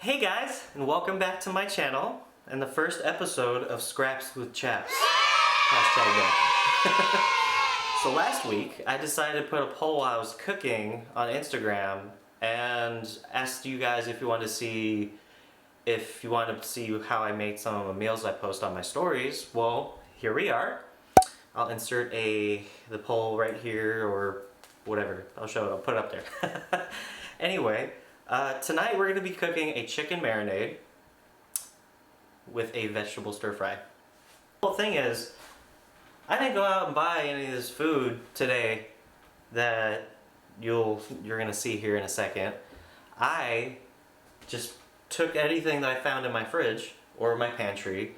Hey guys, and welcome back to my channel and the first episode of Scraps with Chaps. Hashtag that. So last week I decided to put a poll while I was cooking on Instagram and asked you guys if you wanted to see how I made some of the meals I post on my stories. Well, here we are. I'll insert the poll right here or whatever. I'll show it, I'll put it up there. Anyway, tonight we're going to be cooking a chicken marinade with a vegetable stir fry. The whole thing is, I didn't go out and buy any of this food today that you're going to see here in a second. I just took anything that I found in my fridge or my pantry,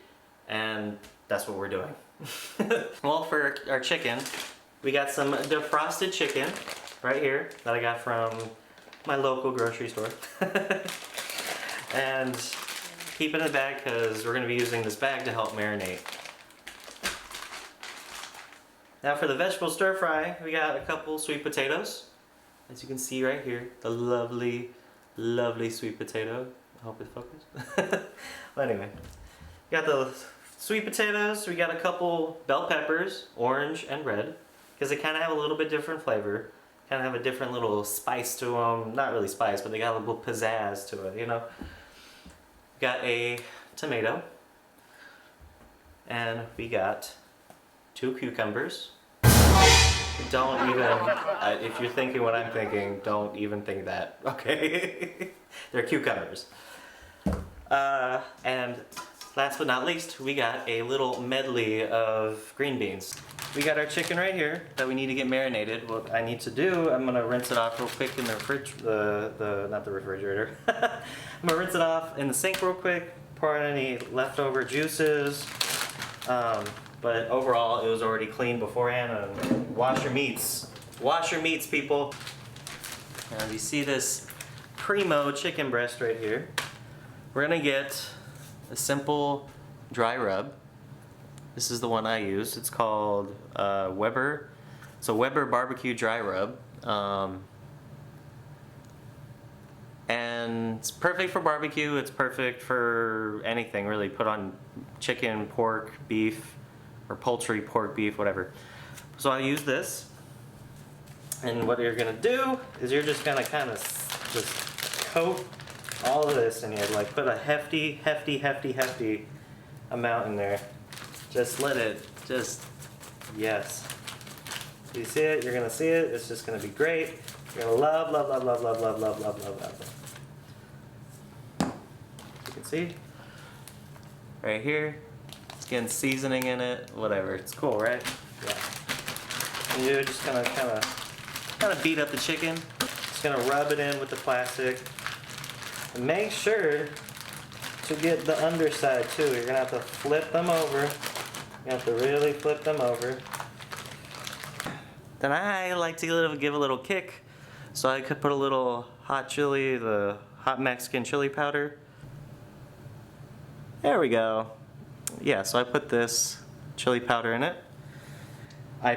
and that's what we're doing. Well, for our chicken, we got some defrosted chicken right here that I got from my local grocery store. And keep it in the bag because we're going to be using this bag to help marinate. Now for the vegetable stir fry, we got a couple sweet potatoes. As you can see right here, the lovely, lovely sweet potato. I hope it focuses. Well, anyway, we got the sweet potatoes, we got a couple bell peppers, orange and red, because they kind of have a little bit different flavor. Kind of have a different little spice to them. Not really spice, but they got a little pizzazz to it, you know. Got a tomato. And we got 2 cucumbers. Don't even, if you're thinking what I'm thinking, don't even think that, okay? They're cucumbers. And last but not least, we got a little medley of green beans. We got our chicken right here that we need to get marinated. What I need to do, I'm gonna rinse it off real quick in the not the refrigerator. I'm gonna rinse it off in the sink real quick, pour out any leftover juices. But overall, it was already cleaned beforehand. And wash your meats. Wash your meats, people. And you see this primo chicken breast right here. We're gonna get a simple dry rub. This is the one I use. It's called Weber. It's a Weber barbecue dry rub. And it's perfect for barbecue. It's perfect for anything really. Put on chicken, pork, beef, or poultry, pork, beef, whatever. So I use this. And what you're gonna do is you're just gonna kind of just coat all of this in here. Like put a hefty amount in there. Just let it, yes. You see it, you're gonna see it, it's just gonna be great. You're gonna love. You can see, right here, it's getting seasoning in it, whatever. It's cool, right? Yeah. And you're just gonna kind of beat up the chicken. Just gonna rub it in with the plastic. And make sure to get the underside too. You're gonna have to flip them over. You have to really flip them over. Then I like to give a little kick, so I could put a little hot chili, the hot Mexican chili powder. There we go. Yeah, so I put this chili powder in it. I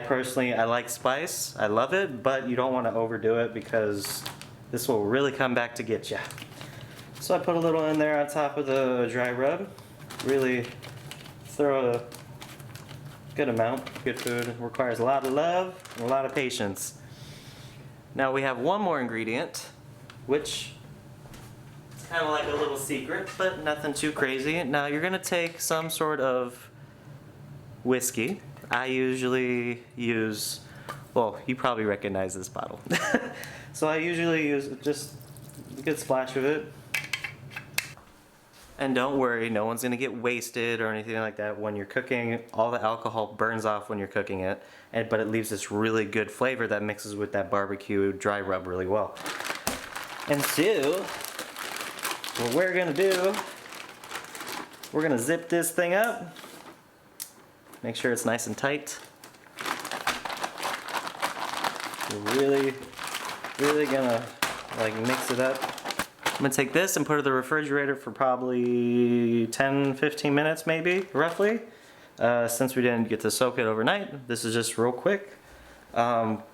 like spice. I love it, but you don't want to overdo it because this will really come back to get you. So I put a little in there on top of the dry rub. Really throw a good amount. Good food requires a lot of love and a lot of patience. Now we have one more ingredient, which is kind of like a little secret, but nothing too crazy. Now you're gonna take some sort of whiskey. I usually use, well, you probably recognize this bottle. So I usually use just a good splash of it. And don't worry, no one's gonna get wasted or anything like that. When you're cooking, all the alcohol burns off when you're cooking it, but it leaves this really good flavor that mixes with that barbecue dry rub really well. And so, what we're gonna do, we're gonna zip this thing up. Make sure it's nice and tight. We're really gonna like mix it up. I'm gonna take this and put it in the refrigerator for probably 10-15 minutes maybe, roughly. Since we didn't get to soak it overnight, this is just real quick.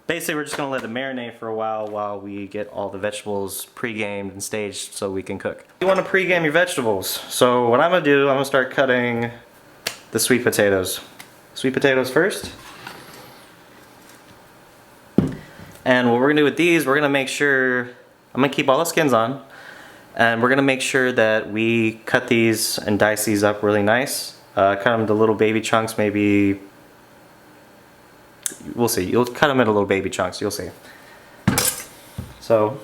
Basically, we're just gonna let it marinate for a while we get all the vegetables pre-gamed and staged so we can cook. You want to pre-game your vegetables. So what I'm gonna do, I'm gonna start cutting the sweet potatoes. Sweet potatoes first. And what we're gonna do with these, we're gonna make sure, I'm gonna keep all the skins on, and we're gonna make sure that we cut these and dice these up really nice. Cut them into little baby chunks, maybe, we'll see. You'll cut them into little baby chunks, you'll see. So.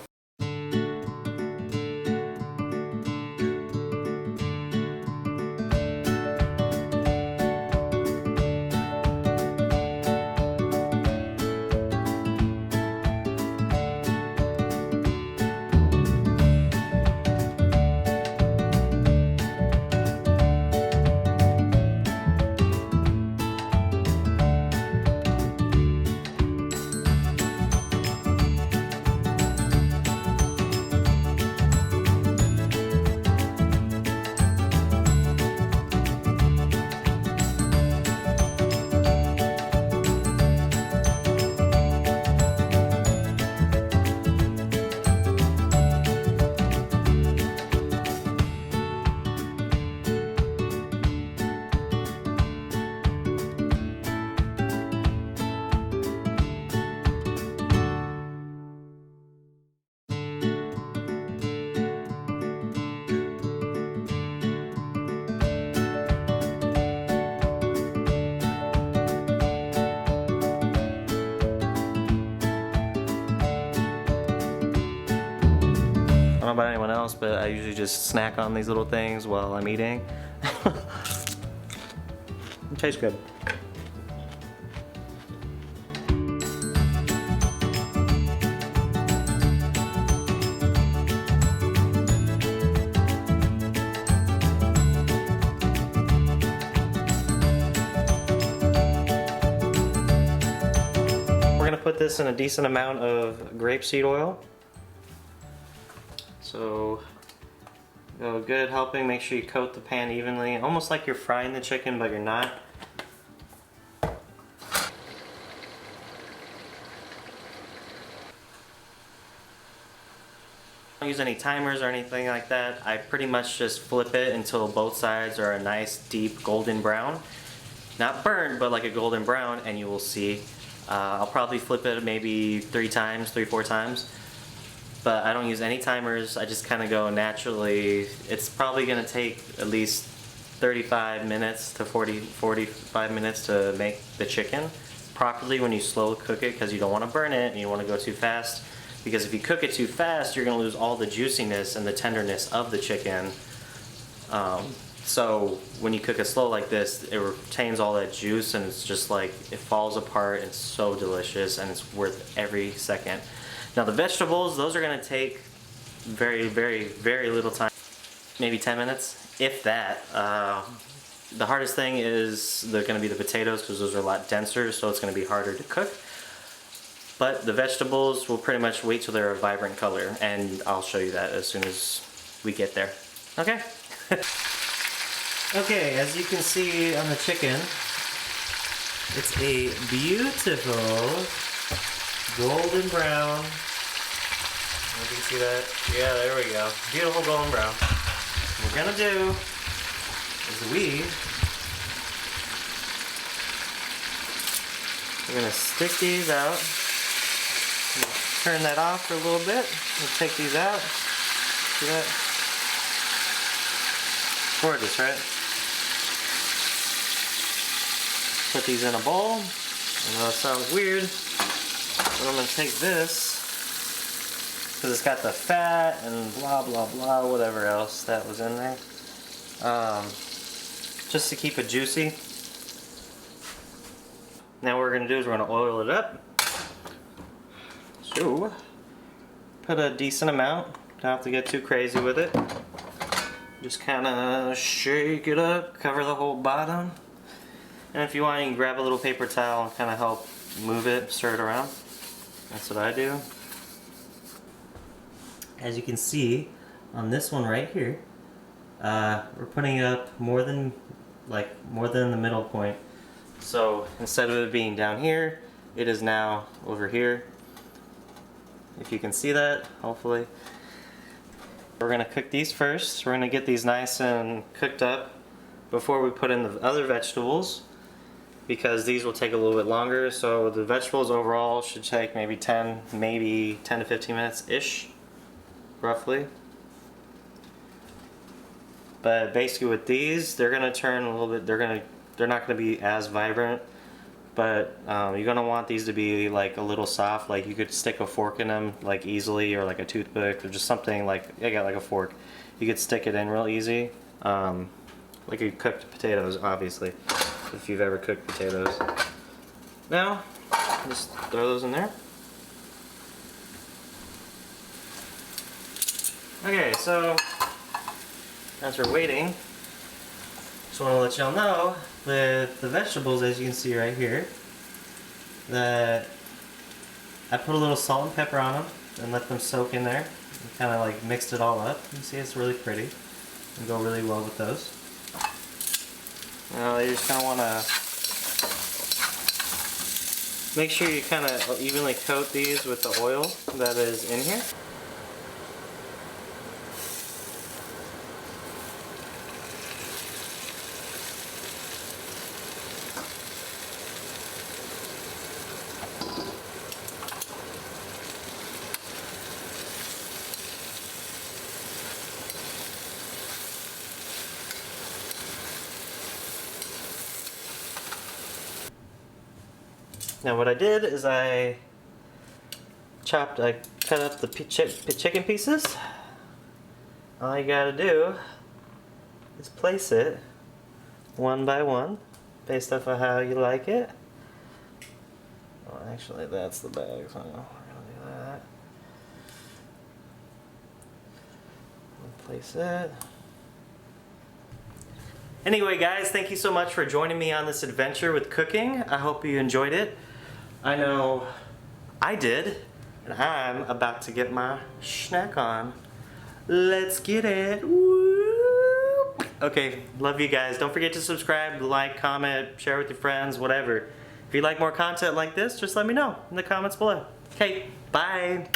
I don't know about anyone else, but I usually just snack on these little things while I'm eating. It tastes good. We're gonna put this in a decent amount of grapeseed oil. So go good helping, make sure you coat the pan evenly, almost like you're frying the chicken but you're not. Don't use any timers or anything like that. I pretty much just flip it until both sides are a nice deep golden brown. Not burned, but like a golden brown, and you will see. I'll probably flip it maybe 3 or 4 times. But I don't use any timers, I just kind of go naturally. It's probably going to take at least 35 minutes to 45 minutes to make the chicken properly when you slow cook it, because you don't want to burn it and you want to go too fast. Because if you cook it too fast, you're going to lose all the juiciness and the tenderness of the chicken. So when you cook it slow like this, it retains all that juice, and it's just like, it falls apart. It's so delicious and it's worth every second. Now the vegetables, those are gonna take very, very, very little time. Maybe 10 minutes, if that. The hardest thing is they're gonna be the potatoes, because those are a lot denser, so it's gonna be harder to cook. But the vegetables will pretty much wait till they're a vibrant color, and I'll show you that as soon as we get there. Okay? Okay, as you can see on the chicken, it's a beautiful golden brown. You can see that? Yeah, there we go. Beautiful golden brown. What we're gonna do is we're gonna stick these out. Turn that off for a little bit. We'll take these out. See that? Gorgeous, right? Put these in a bowl. I know it sounds weird. But I'm going to take this, because it's got the fat and blah blah blah, whatever else that was in there, just to keep it juicy. Now what we're going to do is we're going to oil it up. So, put a decent amount, don't have to get too crazy with it. Just kind of shake it up, cover the whole bottom. And if you want, you can grab a little paper towel and kind of help move it, stir it around. That's what I do. As you can see on this one right here, we're putting it up more than the middle point. So instead of it being down here, it is now over here. If you can see that, hopefully. We're gonna cook these first. We're gonna get these nice and cooked up before we put in the other vegetables, because these will take a little bit longer. So the vegetables overall should take maybe 10 to 15 minutes-ish, roughly. But basically with these, they're gonna turn a little bit, they're not gonna be as vibrant, but you're gonna want these to be like a little soft. Like you could stick a fork in them like easily, or like a toothpick, or just something like, I got like a fork. You could stick it in real easy. Like you cooked potatoes, obviously, if you've ever cooked potatoes. Now, just throw those in there. Okay, so as we're waiting, just want to let y'all know with the vegetables, as you can see right here, that I put a little salt and pepper on them and let them soak in there. Kind of like mixed it all up. You can see it's really pretty and go really well with those. Now you just kind of want to make sure you kind of evenly coat these with the oil that is in here. Now what I did is I cut up the chicken pieces. All you gotta do is place it one by one, based off of how you like it. Well, actually that's the bag, so we're gonna do that. Place it. Anyway guys, thank you so much for joining me on this adventure with cooking. I hope you enjoyed it. I know I did, and I'm about to get my snack on. Let's get it. Woo! Okay, love you guys. Don't forget to subscribe, like, comment, share with your friends, whatever. If you like more content like this, just let me know in the comments below. Okay, bye.